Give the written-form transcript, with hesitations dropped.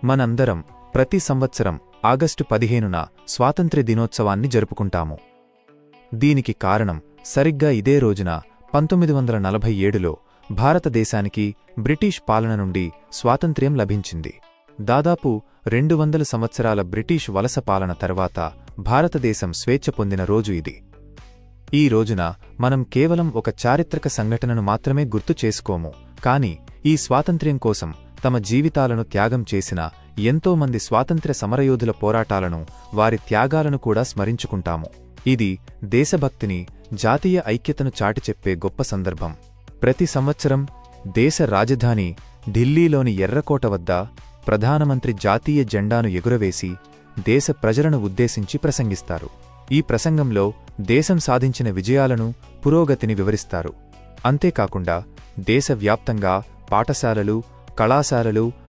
మనందరం ప్రతి సంవత్సరం ఆగస్టు 15న స్వాతంత్ర్య దినోత్సవాన్ని జరుపుకుంటాము. దీనికి కారణం సరిగ్గా ఇదే రోజున 1947లో భారతదేశానికి బ్రిటిష్ పాలన నుండి స్వాతంత్ర్యం లభించింది. దాదాపు 200 సంవత్సరాల బ్రిటిష్ వలస పాలన తర్వాత భారతదేశం స్వేచ్ఛ పొందిన రోజు ఇది. ఈ రోజున మనం కేవలం ఒక చారిత్రక సంఘటనను మాత్రమే గుర్తు చేసుకోము, కాని ఈ స్వాతంత్ర్యం కోసం తమ జీవితాలను త్యాగం చేసిన ఎంతోమంది స్వాతంత్ర్య సమరయోధుల పోరాటాలను, వారి త్యాగాలను కూడా స్మరించుకుంటాము. ఇది దేశభక్తిని, జాతీయ ఐక్యతను చాటిచెప్పే గొప్ప సందర్భం. ప్రతి సంవత్సరం దేశ రాజధాని ఢిల్లీలోని ఎర్రకోట వద్ద ప్రధానమంత్రి జాతీయ జెండాను ఎగురవేసి దేశ ప్రజలను ఉద్దేశించి ప్రసంగిస్తారు. ఈ ప్రసంగంలో దేశం సాధించిన విజయాలను, పురోగతిని వివరిస్తారు. అంతేకాకుండా దేశవ్యాప్తంగా పాఠశాలలు, కళాశాలలు,